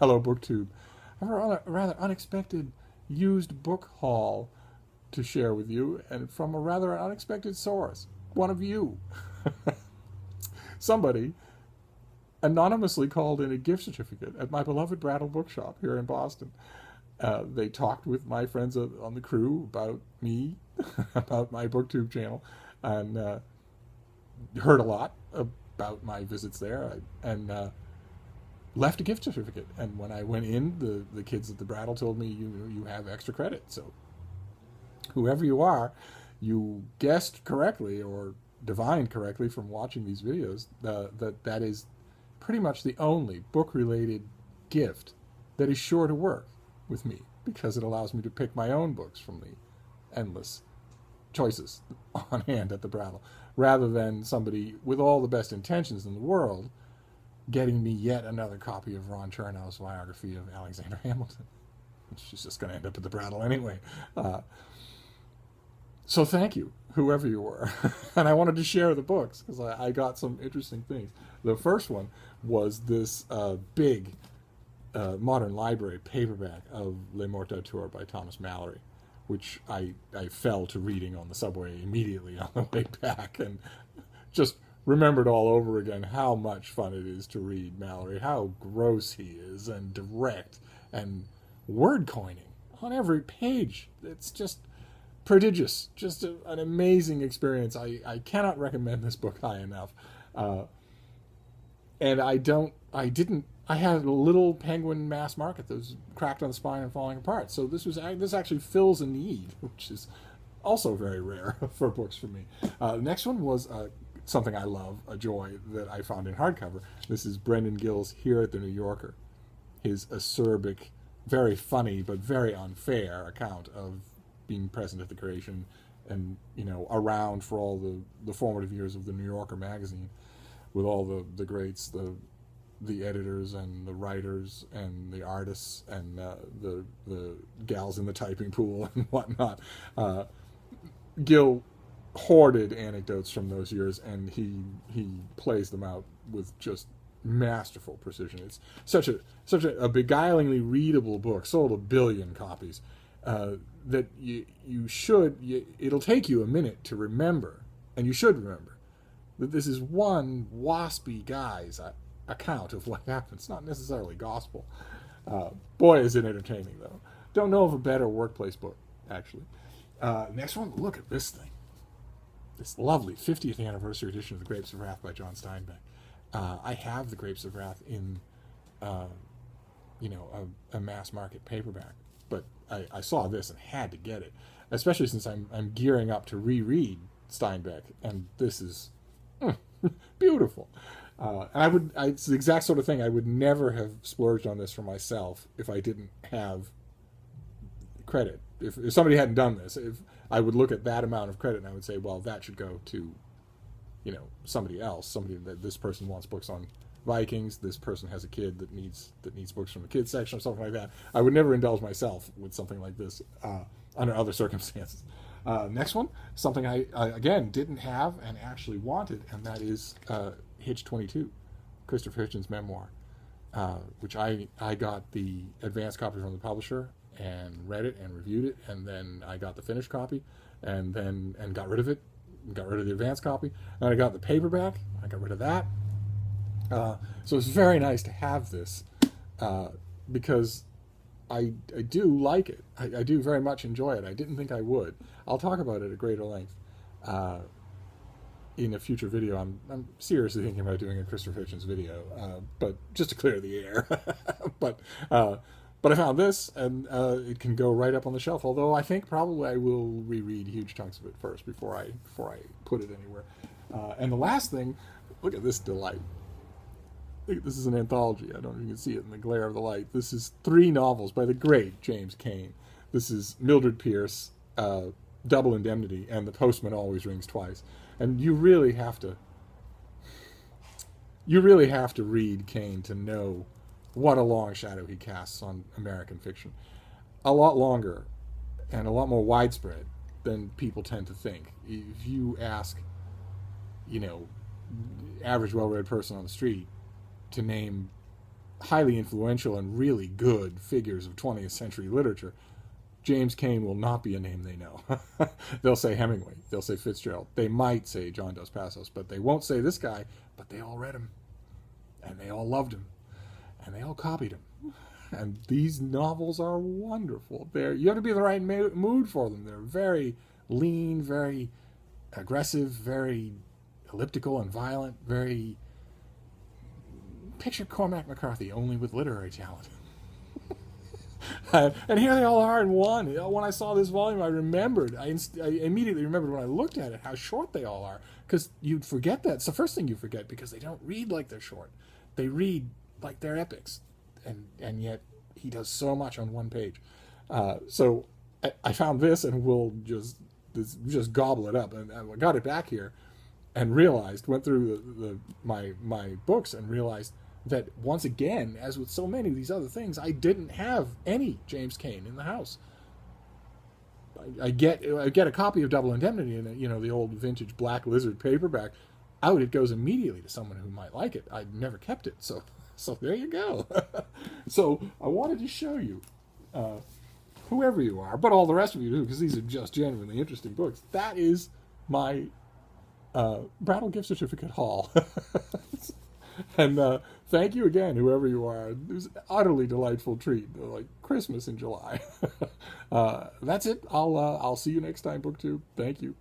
Hello, BookTube. I have a rather unexpected used book haul to share with you, and from a rather unexpected source. One of you. Somebody anonymously called in a gift certificate at my beloved Brattle Bookshop here in Boston. They talked with my friends on the crew about me, about my BookTube channel, and heard a lot about my visits there, and left a gift certificate. And when I went in, the kids at the Brattle told me, you have extra credit. So whoever you are, you guessed correctly or divined correctly from watching these videos that is pretty much the only book-related gift that is sure to work with me, because it allows me to pick my own books from the endless choices on hand at the Brattle, rather than somebody with all the best intentions in the world getting me yet another copy of Ron Chernow's biography of Alexander Hamilton, which is just going to end up at the Brattle anyway. So thank you, whoever you were. And I wanted to share the books because I got some interesting things. The first one was this big modern library paperback of Le Morte d'Arthur by Thomas Mallory, which I fell to reading on the subway immediately on the way back, and just remembered all over again how much fun it is to read Mallory, how gross he is, and direct, and word coining on every page. It's just prodigious, just an amazing experience. I cannot recommend this book high enough. And I had a little Penguin mass market that was cracked on the spine and falling apart. So this actually fills a need, which is also very rare for books for me. The next one was something I love, a joy that I found in hardcover. This is Brendan Gill's Here at the New Yorker, his acerbic, very funny but very unfair account of being present at the creation and around for all the formative years of the New Yorker magazine, with all the greats, the editors and the writers and the artists and the gals in the typing pool and whatnot. Gil hoarded anecdotes from those years, and he plays them out with just masterful precision. It's such a beguilingly readable book, sold 1 billion copies, that it'll take you a minute to remember, and you should remember that this is one waspy guy's account of what happens, not necessarily gospel. Boy, is it entertaining, though. Don't know of a better workplace book, actually. Next one, look at this thing. This lovely 50th anniversary edition of The Grapes of Wrath by John Steinbeck. I have The Grapes of Wrath in, a mass market paperback, but I saw this and had to get it, especially since I'm gearing up to reread Steinbeck, and this is beautiful. And it's the exact sort of thing I would never have splurged on this for myself if I didn't have credit. If somebody hadn't done this, if I would look at that amount of credit and I would say, well, that should go to, somebody else. Somebody that this person wants books on Vikings. This person has a kid that needs books from the kids section or something like that. I would never indulge myself with something like this under other circumstances. Next one, something I again didn't have and actually wanted, and that is Hitch 22, Christopher Hitchens' memoir, which I got the advance copy from the publisher and read it and reviewed it, and then I got the finished copy and got rid of it, got rid of the advance copy, and I got the paperback, I got rid of that. So it's very nice to have this because I do like it. I do very much enjoy it. I didn't think I would. I'll talk about it at greater length in a future video. I'm seriously thinking about doing a Christopher Hitchens video, but just to clear the air. But I found this, and it can go right up on the shelf. Although I think probably I will reread huge chunks of it first before I put it anywhere. And the last thing, look at this delight. This is an anthology. I don't know if you can see it in the glare of the light. This is 3 novels by the great James Kane. This is Mildred Pierce, Double Indemnity, and The Postman Always Rings Twice. And you really have to read Kane to know what a long shadow he casts on American fiction. A lot longer and a lot more widespread than people tend to think. If you ask, average well-read person on the street to name highly influential and really good figures of 20th century literature, James Kane will not be a name they know. They'll say Hemingway, they'll say Fitzgerald, they might say John Dos Passos, but they won't say this guy. But they all read him, and they all loved him, and they all copied him. And these novels are wonderful. You have to be in the right mood for them. They're very lean, very aggressive, very elliptical and violent, very... Picture Cormac McCarthy, only with literary talent. And here they all are in one. When I saw this volume, I immediately remembered when I looked at it how short they all are, because you'd forget that. It's the first thing you forget, because they don't read like they're short. They read like they're epics, and yet he does so much on one page. So I found this, and we'll just gobble it up. And I got it back here, and went through my books, and realized that once again, as with so many of these other things, I didn't have any James Kane in the house. I get a copy of Double Indemnity in the old vintage Black Lizard paperback. Out it goes immediately to someone who might like it. I'd never kept it, so there you go. So I wanted to show you, whoever you are, but all the rest of you too, because these are just genuinely interesting books. That is my Brattle gift certificate haul. And thank you again, whoever you are. It was an utterly delightful treat, like Christmas in July. That's it. I'll see you next time, BookTube. Thank you.